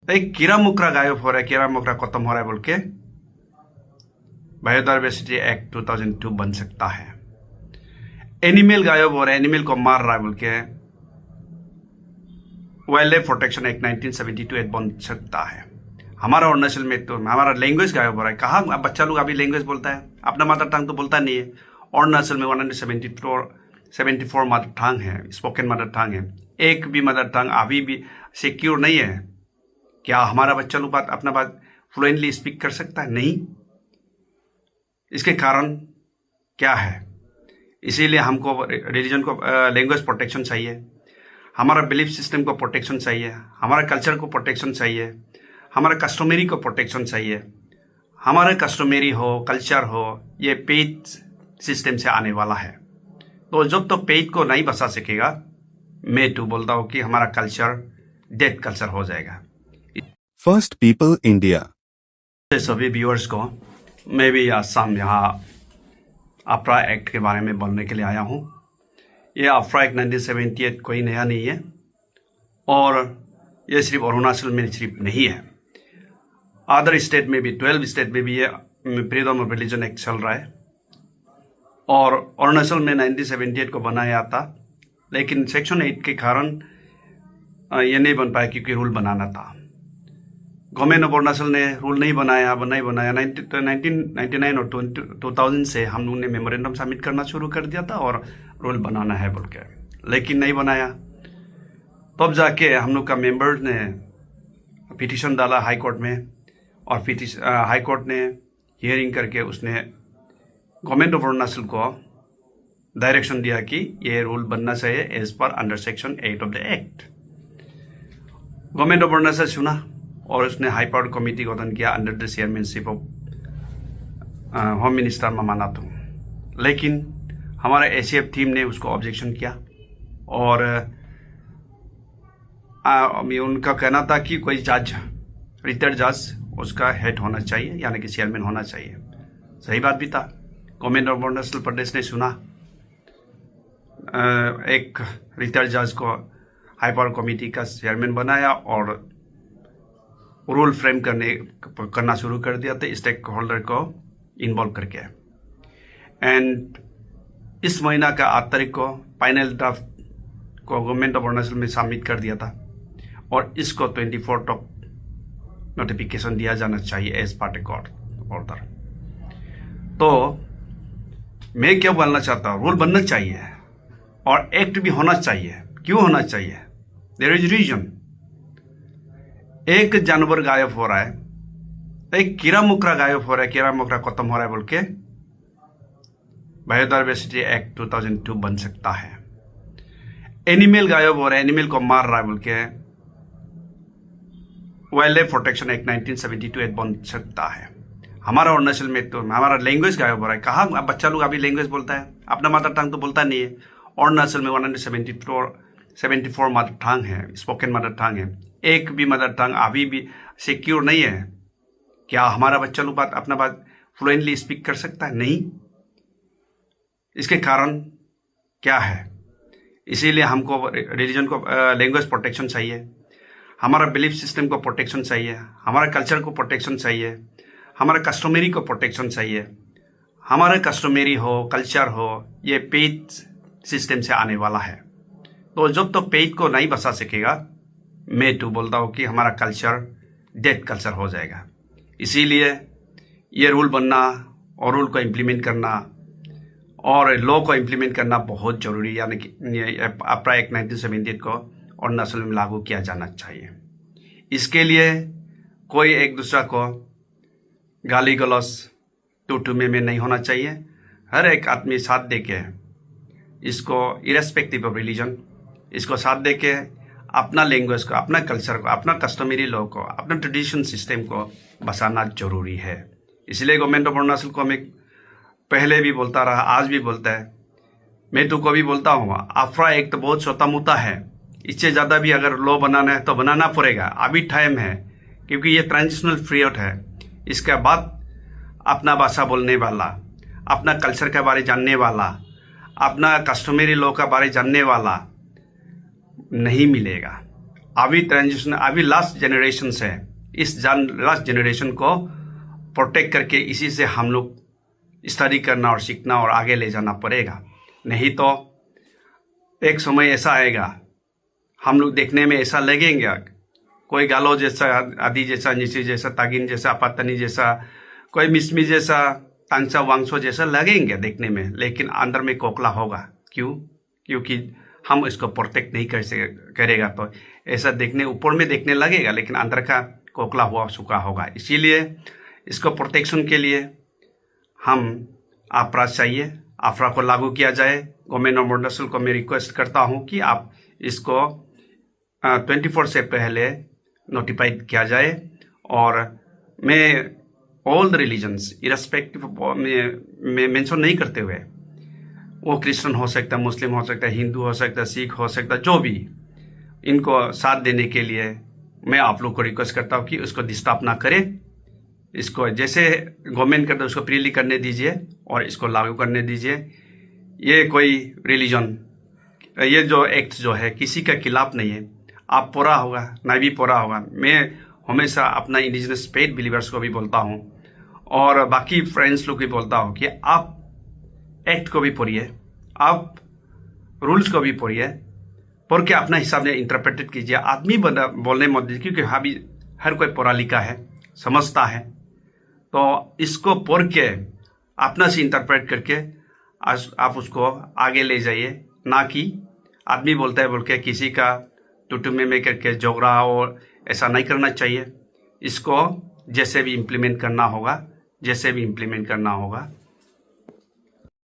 एक कीड़ा मुकरा गायब हो रहा है, कीड़ा मुकरा खत्म हो रहा है बोल के बायोडाइवर्सिटी एक्ट 2002 बन सकता है। एनिमल गायब हो रहा है, एनिमल को मार रहा है बोल के wild life protection act 1972 act बन सकता है। हमारा अरुणाचल में तो हमारा लैंग्वेज गायब हो रहा है। कहाँ बच्चा लोग अभी लैंग्वेज बोलता है, अपना मदर टंग तो बोलता नहीं है। अरुणाचल में 174 मदर टंग है, स्पोकन मदर टंग है। एक भी मदर टंग अभी भी सिक्योर नहीं है। क्या हमारा बच्चा लोग अपना बात फ्लुएंटली स्पीक कर सकता है? नहीं। इसके कारण क्या है? इसीलिए हमको रिलीजन को लैंग्वेज प्रोटेक्शन चाहिए, हमारा बिलीफ सिस्टम को प्रोटेक्शन चाहिए, हमारा कल्चर को प्रोटेक्शन चाहिए, हमारा कस्टमरी को प्रोटेक्शन चाहिए। हमारा कस्टमरी हो, कल्चर हो, ये पेड सिस्टम से आने वाला है। तो जब तो पेड को नहीं बचा सकेगा, मैं तो बोलता हूँ कि हमारा कल्चर डेड कल्चर हो जाएगा। फर्स्ट पीपल इंडिया सभी व्यूअर्स को मैं भी आसाम यहाँ अफ्रा एक्ट के बारे में बोलने के लिए आया हूँ। ये अफ्रा एक्ट 1978 कोई नया नहीं है और ये सिर्फ अरुणाचल में सिर्फ नहीं है, अदर स्टेट में भी 12 स्टेट में भी ये फ्रीडम ऑफ रिलीजन एक्ट चल रहा है। और अरुणाचल में 1978 को बनाया था, लेकिन सेक्शन 8 के कारण ये नहीं बन पाया क्योंकि रूल बनाना था। गवर्नमेंट ऑफ अरुणाचल ने रूल नहीं बनाया 1999 और 2000 से हम लोग ने मेमोरेंडम सबमिट करना शुरू कर दिया था और रूल बनाना है बोल के, लेकिन नहीं बनाया। तब जाके हम लोग का मेंबर ने पिटीशन डाला हाई कोर्ट में और हाई कोर्ट ने हियरिंग करके उसने गवर्नमेंट ऑफ अरुणाचल को डायरेक्शन दिया कि ये रूल बनना चाहिए as per under section 8 of the act. Government of Arunachal सुना और उसने हाई पावर कमेटी गठन किया under the chairmanship of home minister Mama Natung. लेकिन हमारा एसीएफ टीम ने उसको ऑब्जेक्शन किया और उनका कहना था कि कोई जज, रिटायर्ड जज उसका हेड होना चाहिए, यानी कि चेयरमैन होना चाहिए। सही बात भी था। गवर्नमेंट ऑफ अरुणाचल प्रदेश ने सुना, एक रिटायर्ड जज को हाई पावर कमेटी का चेयरमैन बनाया और रूल फ्रेम करना शुरू कर दिया था स्टेक होल्डर को इन्वॉल्व करके। एंड इस महीना का 8 तारीख को फाइनल ड्राफ्ट को गवर्नमेंट ऑफ अरुणाचल में सबमिट कर दिया था और इसको 24 तक नोटिफिकेशन दिया जाना चाहिए एज पार्ट कोर्ट ऑर्डर। तो मैं क्या बोलना चाहता हूँ, रूल बनना चाहिए और एक्ट भी होना चाहिए। क्यों होना चाहिए? There is reason. एक जानवर गायब हो रहा है, एक कीड़ा मुकरा गायब हो रहा है, कीड़ा मुकरा खत्म हो रहा है बोल के बायोडाइवर्सिटी एक्ट 2002 बन सकता है। एनिमल गायब हो रहा है, एनिमल को मार रहा है बोल के wild life protection act 1972 act बन सकता है। हमारा अरुणाचल में तो हमारा लैंग्वेज गायब हो रहा है। कहाँ बच्चा लोग अभी लैंग्वेज बोलता है, अपना मदर टंग तो बोलता नहीं है। अरुणाचल में 174 मदर टंग है, स्पोकन मदर टंग है। एक भी मदर टंग अभी भी सिक्योर नहीं है। क्या हमारा बच्चा लोग अपना बात फ्लुएंटली स्पीक कर सकता है? नहीं। इसके कारण क्या है? इसीलिए हमको रिलीजन को लैंग्वेज प्रोटेक्शन चाहिए, हमारा बिलीफ सिस्टम को प्रोटेक्शन चाहिए, हमारा कल्चर को प्रोटेक्शन चाहिए, हमारा कस्टमरी को प्रोटेक्शन चाहिए। हमारा कस्टमरी हो, कल्चर हो, ये पेड सिस्टम से आने वाला है। तो जब तो पेड को नहीं बचा सकेगा, मैं तो बोलता हूँ कि हमारा कल्चर डेड कल्चर हो जाएगा। इसीलिए ये रूल बनना और रूल को इम्प्लीमेंट करना और लॉ को इम्प्लीमेंट करना बहुत ज़रूरी, यानी कि अफ्रा एक्ट 1978 को अरुणाचल में लागू किया जाना चाहिए। इसके लिए कोई एक दूसरा को गाली गलौज टू में नहीं होना चाहिए। हर एक आदमी साथ दे के इसको इरेस्पेक्टिव ऑफ रिलीजन इसको साथ दे के अपना लैंग्वेज को, अपना कल्चर को, अपना कस्टमरी लॉ को, अपना ट्रेडिशन सिस्टम को बसाना जरूरी है। इसलिए गवर्नमेंट ऑफ अरुणाचल को मैं पहले भी बोलता रहा, आज भी बोलता है, मैं तो कभी बोलता हूँ अफ्रा एक्ट तो बहुत छोटा मोटा है, इससे ज़्यादा भी अगर लॉ बनाना है तो बनाना पड़ेगा। अभी टाइम है क्योंकि ये ट्रांजिशनल पीरियड है। इसके बाद अपना भाषा बोलने वाला, अपना कल्चर के बारे जानने वाला, अपना कस्टमरी लॉ का बारे जानने वाला नहीं मिलेगा। अभी ट्रांजिशन, अभी लास्ट जनरेशन है, इस लास्ट जनरेशन को प्रोटेक्ट करके इसी से हम लोग स्टडी करना और सीखना और आगे ले जाना पड़ेगा। नहीं तो एक समय ऐसा आएगा, हम लोग देखने में ऐसा लगेंगे, कोई गालो जैसा, आदि जैसा, निशी जैसा, तागिन जैसा, पातनी जैसा, कोई मिसमी जैसा, तांगसा वांगसो जैसा लगेंगे देखने में, लेकिन अंदर में कोकला होगा। क्यों? क्योंकि हम इसको प्रोटेक्ट नहीं करेगा तो ऐसा देखने, ऊपर में देखने लगेगा लेकिन अंदर का कोकला हुआ सूखा होगा। इसीलिए इसको प्रोटेक्शन के लिए हम आफरा चाहिए, आफरा को लागू किया जाए। गवर्नमेंट ऑफ अरुणाचल को मैं रिक्वेस्ट करता हूँ कि आप इसको 24 से पहले नोटिफाइड किया जाए। और मैं ऑल द रिलीजन्स इरेस्पेक्टिव में मेंशन नहीं करते हुए, वो क्रिश्चियन हो सकता है, मुस्लिम हो सकता है, हिंदू हो सकता है, सिख हो सकता है, जो भी, इनको साथ देने के लिए मैं आप लोग को रिक्वेस्ट करता हूँ कि उसको डिस्टर्ब ना करें। इसको जैसे गवर्नमेंट करता है उसको फ्रीली करने दीजिए और इसको लागू करने दीजिए। ये कोई रिलीजन, ये जो एक्ट जो है किसी के खिलाफ नहीं है। आप पूरा होगा, मैं भी पूरा होगा। मैं हमेशा अपना इंडिजिनस फेथ बिलीवर्स को भी बोलता हूँ और बाकी फ्रेंड्स लोग भी बोलता हूँ कि आप एक्ट को भी पढ़िए, आप रूल्स को भी पढ़िए, पढ़ के अपना हिसाब से इंटरप्रेटेड कीजिए। आदमी बोलने मत दीजिए, क्योंकि अभी हर कोई पढ़ा लिखा है, समझता है, तो इसको पढ़ के अपना से इंटरप्रेट करके आप उसको आगे ले जाइए। ना कि आदमी बोलता है बोल के किसी का टुटुमे में करके झगड़ा, और ऐसा नहीं करना चाहिए। इसको जैसे भी इम्प्लीमेंट करना होगा,